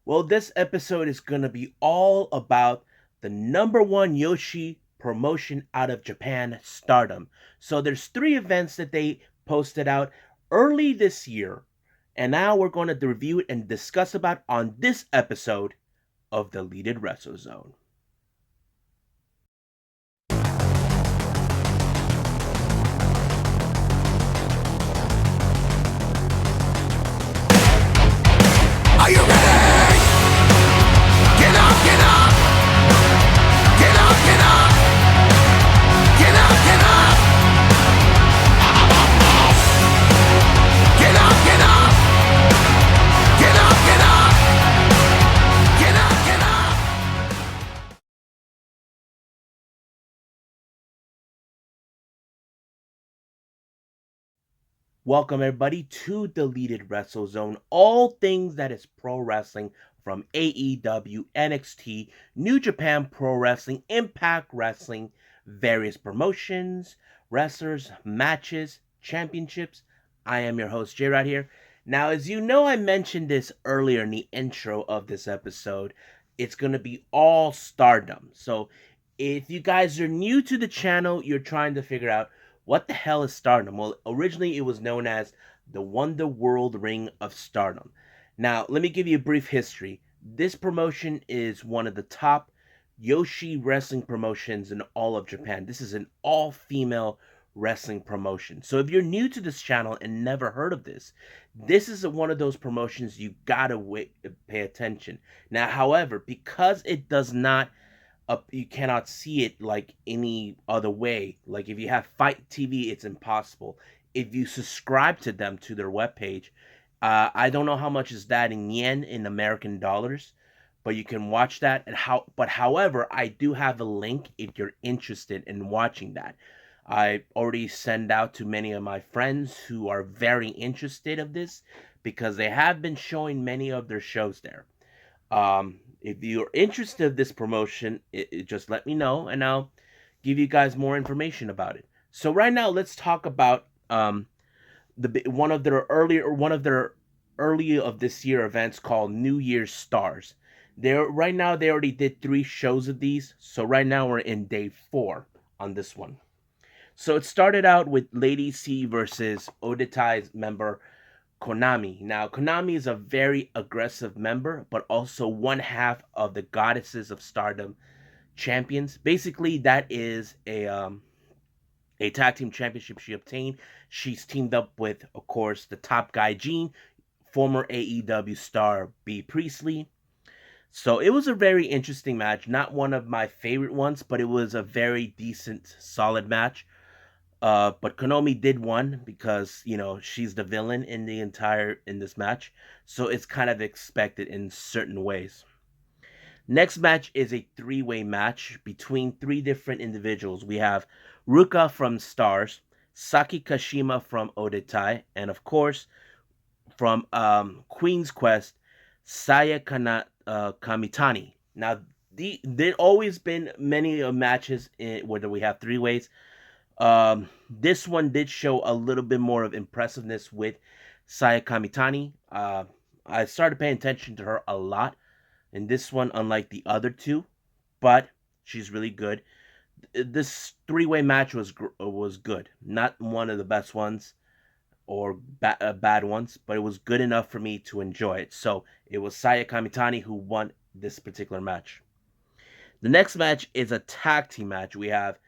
Well, this episode is going to be all about the number one Yoshi promotion out of Japan, Stardom. So there's three events that they posted out early this year, and now we're going to review it and discuss about on this episode of the Deleted Wrestle Zone. Are you ready? Get up, get up! Get up, get up! Get up, get up! Get up, get up! Get up, get up! Get up, get up! Welcome everybody to Deleted Wrestle Zone. All things that is pro wrestling from AEW, NXT, New Japan Pro Wrestling, Impact Wrestling, various promotions, wrestlers, matches, championships. I am your host J Rod here. Now, as you know, I mentioned this earlier in the intro of this episode. It's going to be all Stardom. So, if you guys are new to the channel, you're trying to figure out what the hell is Stardom? Well, originally it was known as the Wonder World Ring of Stardom. Now, let me give you a brief history. This promotion is one of the top Yoshi wrestling promotions in all of Japan. This is an all-female wrestling promotion. So if you're new to this channel and never heard of this, this is one of those promotions you gotta pay attention. Now, however, because it does not you cannot see it like any other way. Like if you have Fight TV, it's impossible. If you subscribe to them to their webpage, I don't know how much is that in yen in American dollars, but you can watch that. However, I do have a link if you're interested in watching that. I already send out to many of my friends who are very interested of this because they have been showing many of their shows there. If you're interested in this promotion, just let me know and I'll give you guys more information about it. So right now, let's talk about the one of their early of this year events called New Year's Stars. Right now they already did 3 shows of these, so right now we're in day 4 on this one. So it started out with Lady C versus Odetai's member Konami. Now, Konami is a very aggressive member, but also one half of the Goddesses of Stardom champions. Basically, that is a tag team championship she obtained. She's teamed up with, of course, the top guy Gene, former AEW star B Priestley. So it was a very interesting match. Not one of my favorite ones, but it was a very decent, solid match. But Konami did win because she's the villain in this match, so it's kind of expected in certain ways. Next match is a 3-way match between 3 different individuals. We have Ruka from Stars, Saki Kashima from Odetai, and of course from Queen's Quest, Kamitani. Now, there always been many matches whether we have 3 ways. This one did show a little bit more of impressiveness with Saya Kamitani. I started paying attention to her a lot in this one, unlike the other 2, but she's really good. This 3-way match was good. Not one of the best ones or bad ones, but it was good enough for me to enjoy it. So it was Saya Kamitani who won this particular match. The next match is a tag team match. We have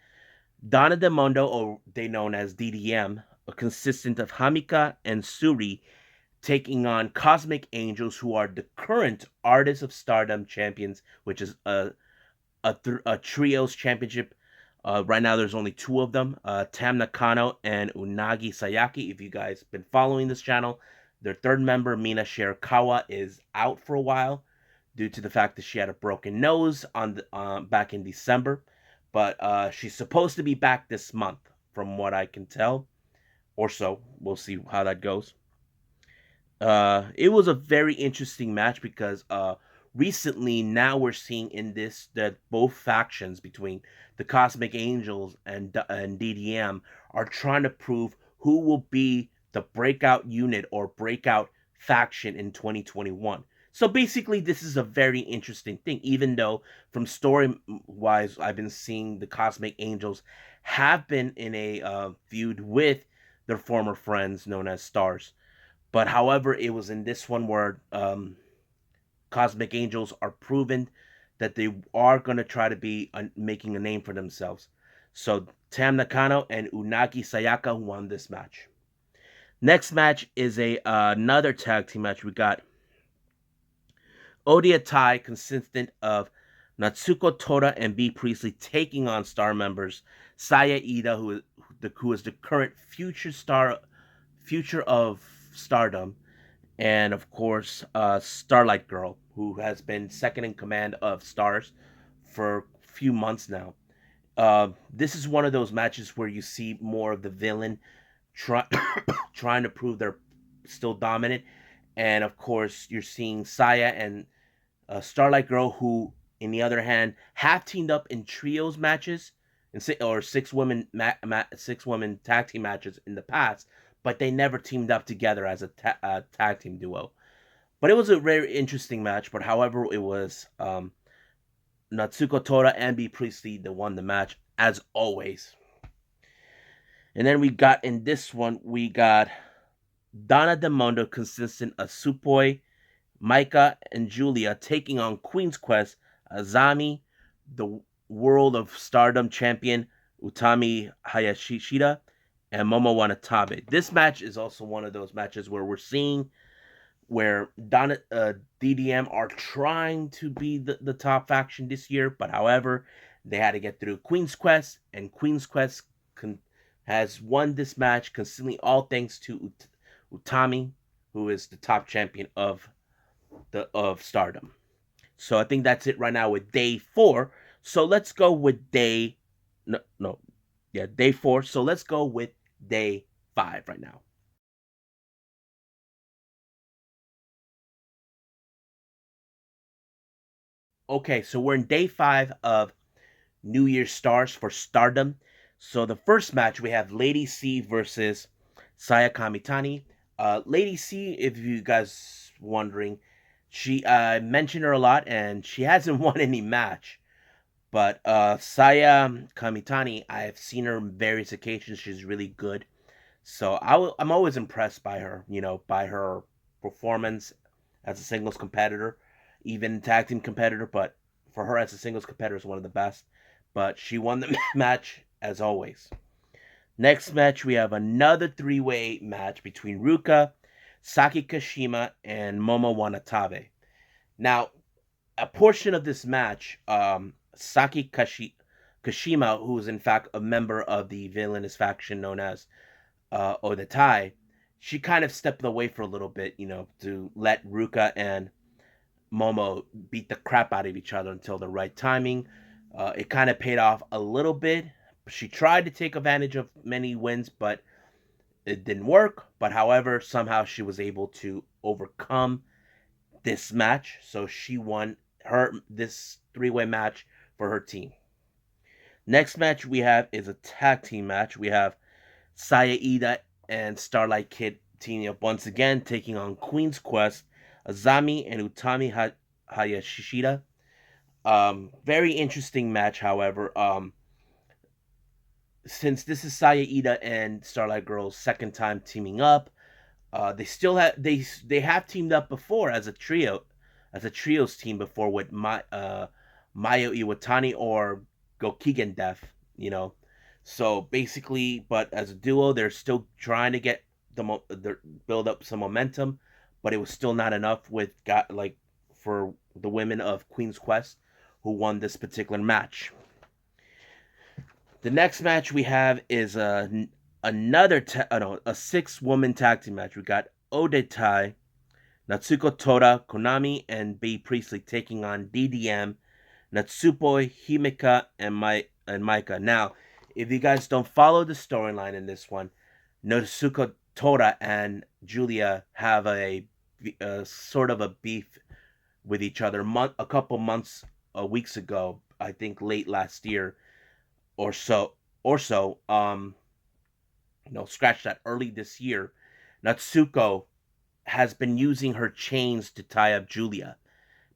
Donna Del Mondo, or they known as DDM, consistent of Hamika and Suri, taking on Cosmic Angels, who are the current Artists of Stardom champions, which is a trios championship. Right now, there's only 2 of them, Tam Nakano and Unagi Sayaki. If you guys been following this channel, their third member, Mina Shirakawa, is out for a while due to the fact that she had a broken nose back in December. But she's supposed to be back this month, from what I can tell, or so. We'll see how that goes. It was a very interesting match because recently now we're seeing in this that both factions between the Cosmic Angels and DDM are trying to prove who will be the breakout unit or breakout faction in 2021. So basically, this is a very interesting thing. Even though, from story wise, I've been seeing the Cosmic Angels have been in a feud with their former friends known as Stars. But however, it was in this one where Cosmic Angels are proven that they are going to try to be making a name for themselves. So Tam Nakano and Unagi Sayaka won this match. Next match is another tag team match. We got Odia Tai, consistent of Natsuko Tora and B Priestley, taking on star members Saya Ida, who is the current future of Stardom, and of course Starlight Girl, who has been second in command of Stars for a few months now. This is one of those matches where you see more of the villain try, trying to prove they're still dominant, and of course you're seeing Saya and Starlight Girl, who, in the other hand, have teamed up in trios matches or six women tag team matches in the past, but they never teamed up together as a tag team duo. But it was a very interesting match. But however, it was Natsuko Tora and B Priestley that won the match as always. And then we got in this one, we got Donna Demondo, consistent of Supoi, Micah, and Julia, taking on Queen's Quest, Azami, the World of Stardom champion, Utami Hayashishita, and Momo Wanatabe. This match is also one of those matches where we're seeing where DDM are trying to be the top faction this year, but however, they had to get through Queen's Quest, and Queen's Quest has won this match consistently, all thanks to Utami, who is the top champion of Stardom. So I think that's it right now with day 4. So let's go with day no yeah, day 4. So let's go with day 5 right now. Okay, so we're in day 5 of New Year's Stars for Stardom. So the first match we have Lady C versus Saya Kamitani. Lady C, if you guys wondering, she mentioned her a lot and she hasn't won any match. But Saya Kamitani, I've seen her on various occasions. She's really good. So I'm always impressed by her, by her performance as a singles competitor, even tag team competitor. But for her as a singles competitor is one of the best. But she won the match as always. Next match, we have another three-way match between Ruka, Saki Kashima, and Momo Wanatabe. Now, a portion of this match, Kashima, who is in fact a member of the villainous faction known as Odatai, she kind of stepped away for a little bit, to let Ruka and Momo beat the crap out of each other until the right timing. It kind of paid off a little bit. She tried to take advantage of many wins, but it didn't work. But however, somehow she was able to overcome this match, so she won this three-way match for her team. Next match we have is a tag team match. We have Saya Ida and Starlight Kid teaming up once again, taking on Queen's Quest, Azami and Utami Hayashishita. Very interesting match, however. Since this is Saya Ida and Starlight Girl's second time teaming up, they still have they have teamed up before as a trios team before with Mayo Iwatani or Gokigen Death, So basically, but as a duo, they're still trying to get build up some momentum, but it was still not enough for the women of Queen's Quest who won this particular match. The next match we have is a 6-woman tag team match. We got Odetai, Natsuko Tora, Konami, and B Priestley taking on DDM, Natsupoi, Himeka, and Micah. Now, if you guys don't follow the storyline in this one, Natsuko Tora and Julia have a sort of a beef with each other a couple weeks ago. I think late last year or so. Scratch that, early this year. Natsuko has been using her chains to tie up Julia.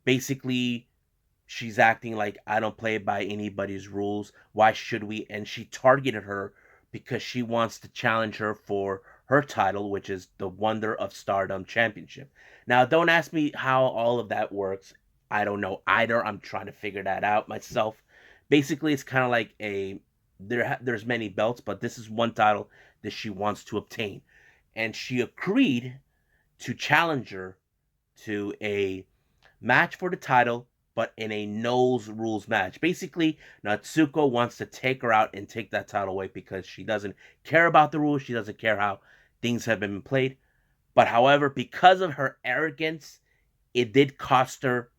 Basically, she's acting like I don't play by anybody's rules. Why should we? And she targeted her because she wants to challenge her for her title, which is the Wonder of Stardom Championship. Now, don't ask me how all of that works. I don't know either. I'm trying to figure that out myself. Basically, it's kind of like there's many belts, but this is one title that she wants to obtain, and she agreed to challenge her to a match for the title, but in a no's rules match. Basically, Natsuko wants to take her out and take that title away because she doesn't care about the rules. She doesn't care how things have been played. But however, because of her arrogance, it did cost her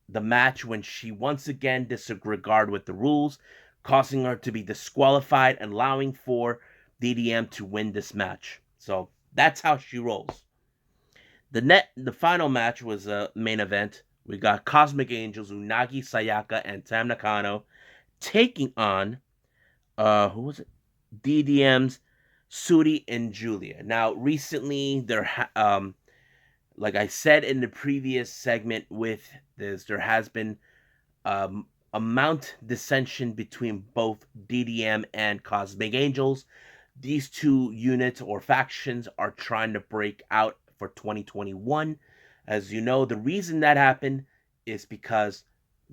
the match when she once again disregarded with the rules, causing her to be disqualified and allowing for DDM to win this match. So that's how she rolls. The final match was a main event. We got Cosmic Angels, Unagi Sayaka, and Tam Nakano taking on who was it? DDM's Suri and Julia. Now, recently like I said in the previous segment with this, there has been amount dissension between both DDM and Cosmic Angels. These two units or factions are trying to break out for 2021. As you know, the reason that happened is because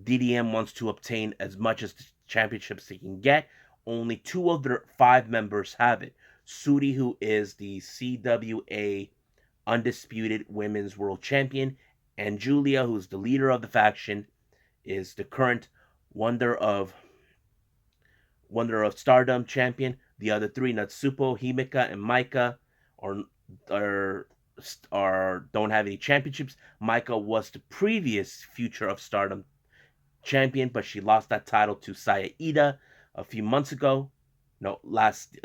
DDM wants to obtain as much as the championships they can get. Only two of their five members have it. Suri, who is the CWA Undisputed Women's World Champion, and Julia, who's the leader of the faction, is the current Wonder of Stardom champion. The other three, Natsupo, Himeka, and Maika, are are don't have any championships. Maika was the previous Future of Stardom champion, but she lost that title to Saya Ida a few months ago. Last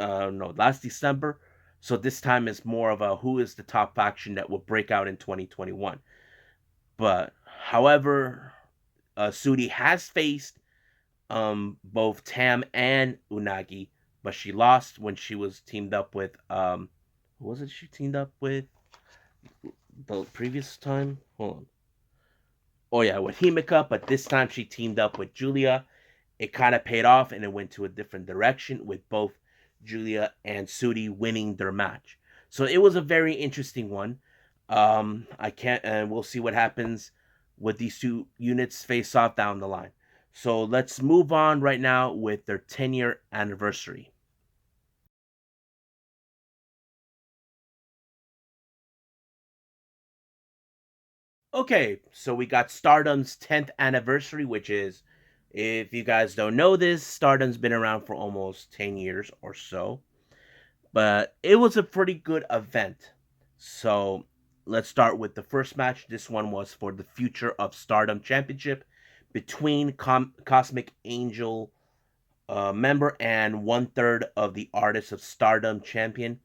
December. So this time is more of a who is the top faction that will break out in 2021. But however, Sudi has faced both Tam and Unagi, but she lost when she was teamed up with who was it she teamed up with the previous time? Hold on. Oh yeah, with Himika, but this time she teamed up with Julia. It kind of paid off and it went to a different direction with both Julia and Sudi winning their match. So it was a very interesting one. I can't, and we'll see what happens with these two units face off down the line. So let's move on right now with their 10-year anniversary. Okay, so we got Stardom's 10th anniversary, which is, if you guys don't know this, Stardom's been around for almost 10 years or so. But it was a pretty good event. So let's start with the first match. This one was for the Future of Stardom Championship between Cosmic Angel member and one third of the Artist of Stardom champion,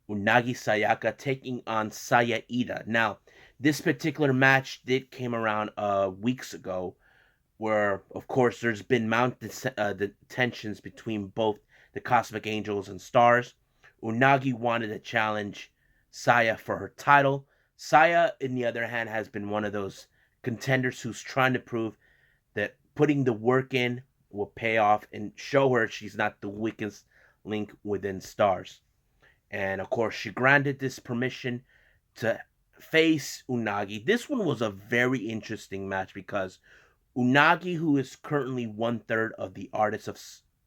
Unagi Sayaka, taking on Saya Ida. Now, this particular match did came around weeks ago, where of course there's been the tensions between both the Cosmic Angels and Stars. Unagi wanted to challenge Saya for her title. Saya, on the other hand, has been one of those contenders who's trying to prove that putting the work in will pay off and show her she's not the weakest link within Stars. And of course, she granted this permission to face Unagi. This one was a very interesting match because Unagi, who is currently one third of the Artists of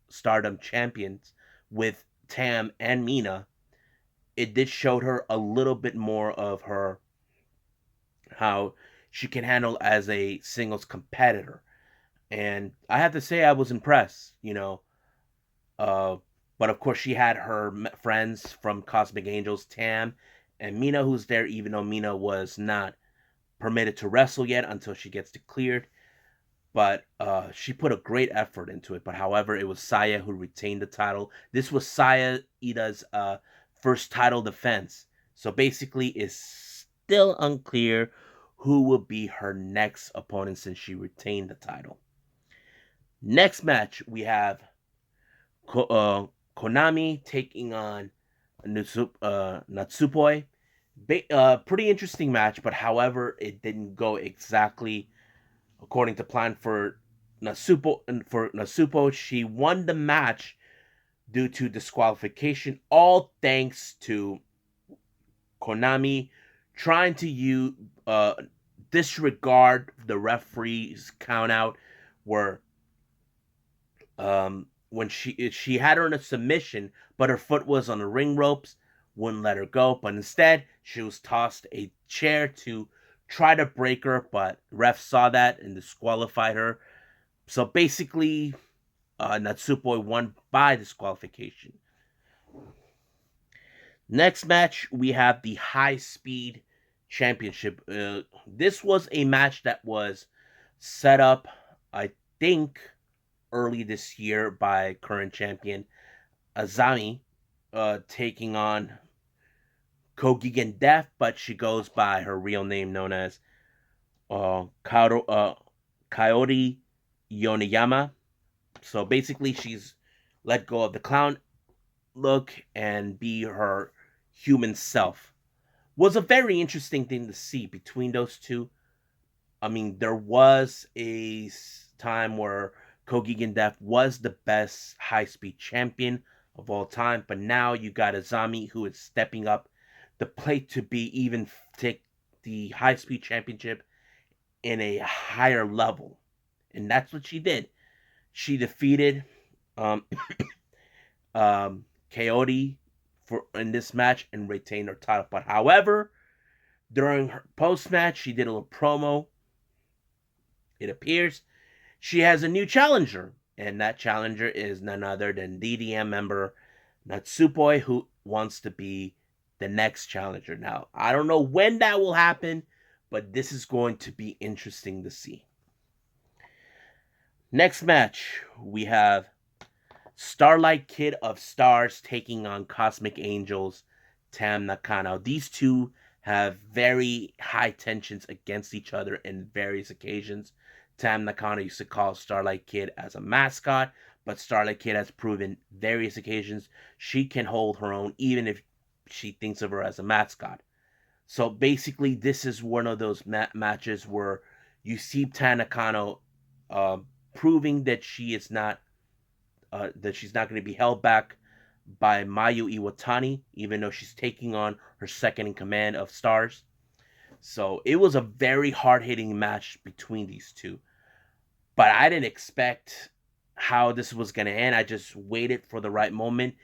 Stardom champions with Tam and Mina, it did show her a little bit more of her how she can handle as a singles competitor. And I have to say I was impressed, Uh, but of course, she had her friends from Cosmic Angels, Tam and Mina, who's there, even though Mina was not permitted to wrestle yet until she gets declared. But she put a great effort into it. But however, it was Saya who retained the title. This was Saya Ida's first title defense. So basically, it's still unclear who will be her next opponent since she retained the title. Next match, we have Konami taking on Natsupoi. Pretty interesting match, but however, it didn't go exactly according to plan for Nasupo. And for Nasupo, she won the match due to disqualification, all thanks to Konami trying to disregard the referee's count out, where when she had her in a submission, but her foot was on the ring ropes, wouldn't let her go. But instead, she was tossed a chair to try to break her, but ref saw that and disqualified her. So basically, Natsupoi won by disqualification. Next match, we have the High Speed Championship. This was a match that was set up, I think, early this year by current champion Azami, taking on Kogigen Death, but she goes by her real name, known as Coyote Yoneyama. So basically, she's let go of the clown look and be her human self. Was a very interesting thing to see between those two. I mean, there was a time where Kogi Gendef was the best high speed champion of all time, but now you got Azami who is stepping up the plate to be even take the high speed championship in a higher level, and that's what she did. She defeated um, Coyote for in this match and retained her title. But however, during her post match, she did a little promo. It appears she has a new challenger, and that challenger is none other than DDM member Natsupoi, who wants to be the next challenger. Now, I don't know when that will happen, but this is going to be interesting to see. Next match, we have Starlight Kid of Stars taking on Cosmic Angels Tam Nakano. These two have very high tensions against each other in various occasions. Tam Nakano used to call Starlight Kid as a mascot, but Starlight Kid has proven various occasions she can hold her own even if she thinks of her as a mascot. So basically, this is one of those matches where you see Tam Nakano uh, proving that she's not going to be held back by Mayu Iwatani, even though she's taking on her second in command of Stars. So it was a very hard hitting match between these two. But I didn't expect how this was going to end. I just waited for the right moment.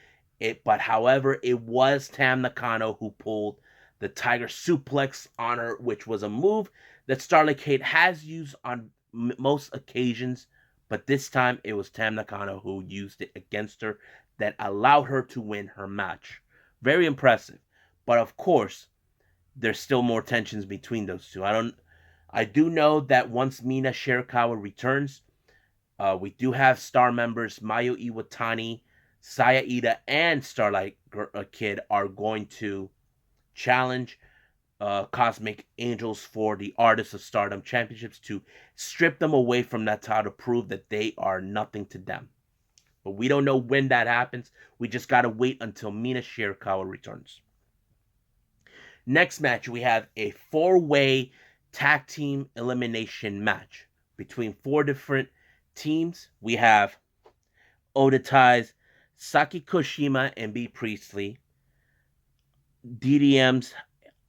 But however, it was Tam Nakano who pulled the Tiger Suplex on her, which was a move that Starlight Kid has used on most occasions, but this time it was Tam Nakano who used it against her that allowed her to win her match. Very impressive. But of course, there's still more tensions between those two. I do know that once Mina Shirakawa returns, we do have star members Mayu Iwatani, Saya Ida, and Starlight Kid are going to challenge Cosmic Angels for the Artists of Stardom Championships to strip them away from that title to prove that they are nothing to them. But we don't know when that happens. We just got to wait until Mina Shirakawa returns. Next match, we have a four-way tag team elimination match between four different teams. We have Oda Tai's Saki Koshima and B. Priestley, DDM's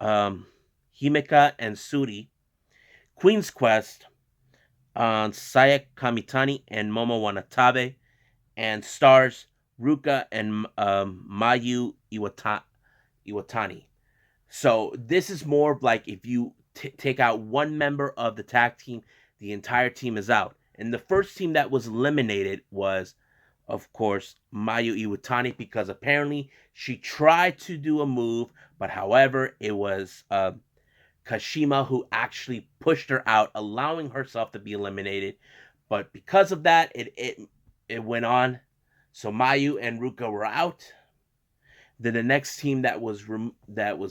Himeka and Suri, Queen's Quest, Saya Kamitani and Momo Wanatabe, and stars Ruka and Mayu Iwatani. So this is more of like if you take out one member of the tag team, the entire team is out. And the first team that was eliminated was, of course, Mayu Iwatani because apparently she tried to do a move, but however, it was Kashima who actually pushed her out, allowing herself to be eliminated. But because of that, it went on. So Mayu and Ruka were out. Then the next team that was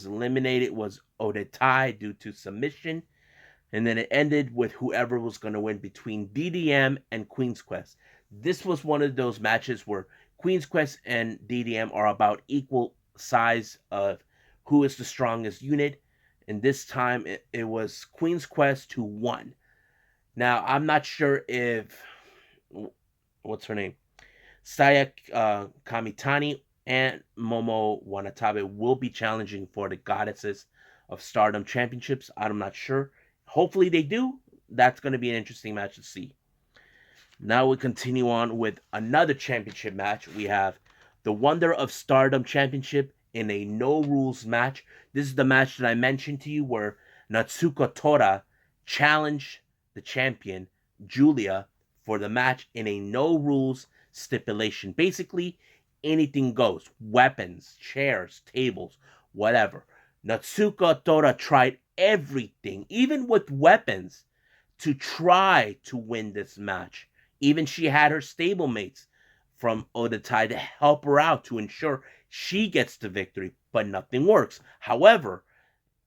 eliminated was Odetai due to submission, and then it ended with whoever was going to win between DDM and Queen's Quest. This was one of those matches where Queen's Quest and DDM are about equal size of who is the strongest unit. And this time it was Queen's Quest who won. Now, I'm not sure if, what's her name? Saya Kamitani and Momo Wanatabe will be challenging for the Goddesses of Stardom Championships. I'm not sure. Hopefully they do. That's going to be an interesting match to see. Now we continue on with another championship match. We have the Wonder of Stardom Championship in a no rules match. This is the match that I mentioned to you where Natsuko Tora challenged the champion, Julia, for the match in a no rules stipulation. Basically, anything goes. Weapons, chairs, tables, whatever. Natsuko Tora tried everything, even with weapons, to try to win this match. Even she had her stablemates from Odatai to help her out to ensure she gets the victory, but nothing works. However,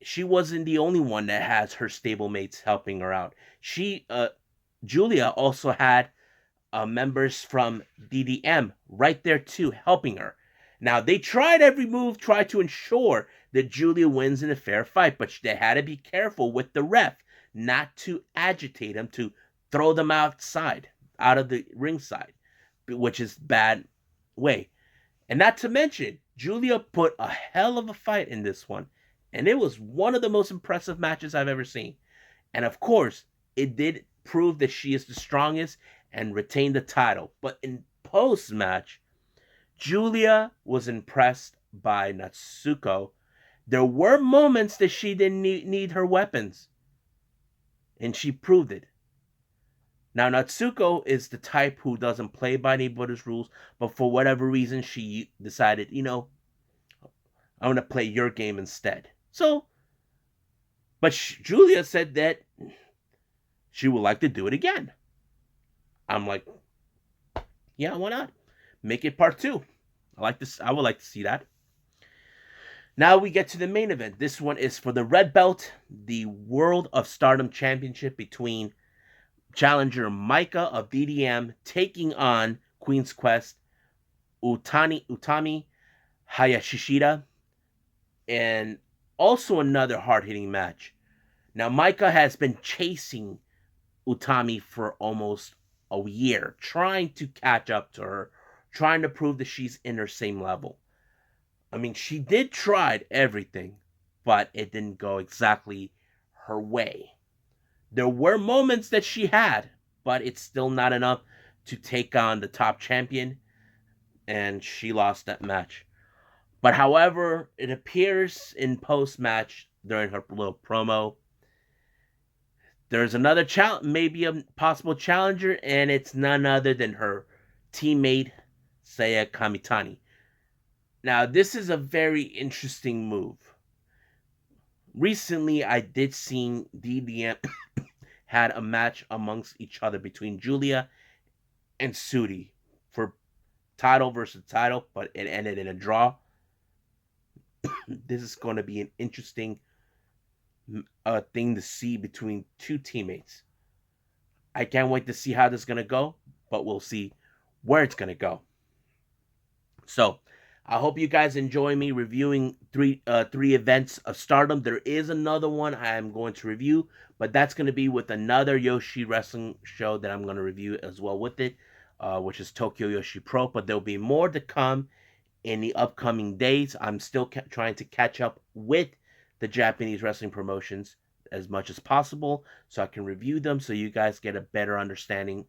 she wasn't the only one that has her stablemates helping her out. Julia also had members from DDM right there too, helping her. Now, they tried every move, tried to ensure that Julia wins in a fair fight, but they had to be careful with the ref not to agitate them, to throw them outside, out of the ringside, which is bad way. And not to mention, Julia put a hell of a fight in this one, and it was one of the most impressive matches I've ever seen. And of course, it did prove that she is the strongest and retained the title. But in post match, Julia was impressed by Natsuko. There were moments that she didn't need her weapons, and she proved it. Now, Natsuko is the type who doesn't play by anybody's rules, but for whatever reason, she decided, I'm going to play your game instead. So, but Julia said that she would like to do it again. I'm like, yeah, why not? Make it part 2. I would like to see that. Now we get to the main event. This one is for the red belt, the World of Stardom Championship between challenger Micah of DDM taking on Queen's Quest Utami Hayashishida, and also another hard-hitting match. Now Micah has been chasing Utami for almost a year, trying to catch up to her, trying to prove that she's in her same level. I mean, she did try everything, but it didn't go exactly her way. There were moments that she had, but it's still not enough to take on the top champion, and she lost that match. But however, it appears in post-match during her little promo, there's another maybe a possible challenger, and it's none other than her teammate, Saya Kamitani. Now, this is a very interesting move. Recently, I did see DDM had a match amongst each other between Julia and Sudi for title versus title, but it ended in a draw. This is going to be an interesting thing to see between two teammates. I can't wait to see how this is going to go, but we'll see where it's going to go. So, I hope you guys enjoy me reviewing three events of Stardom. There is another one I am going to review, but that's going to be with another Joshi wrestling show that I'm going to review as well with it, which is Tokyo Joshi Pro. But there'll be more to come in the upcoming days. I'm still trying to catch up with the Japanese wrestling promotions as much as possible so I can review them so you guys get a better understanding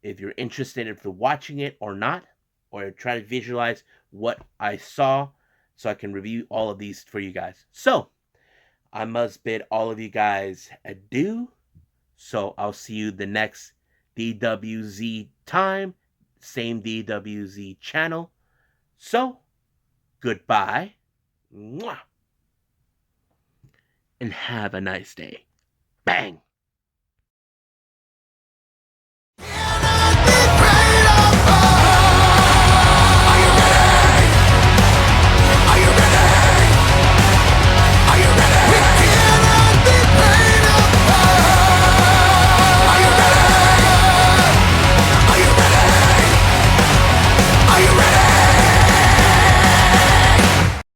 if you're interested if you're watching it or not, or try to visualize what I saw so I can review all of these for you guys. So, I must bid all of you guys adieu. So, I'll see you the next DWZ time, same DWZ channel. So, goodbye. Mwah. And have a nice day. Bang.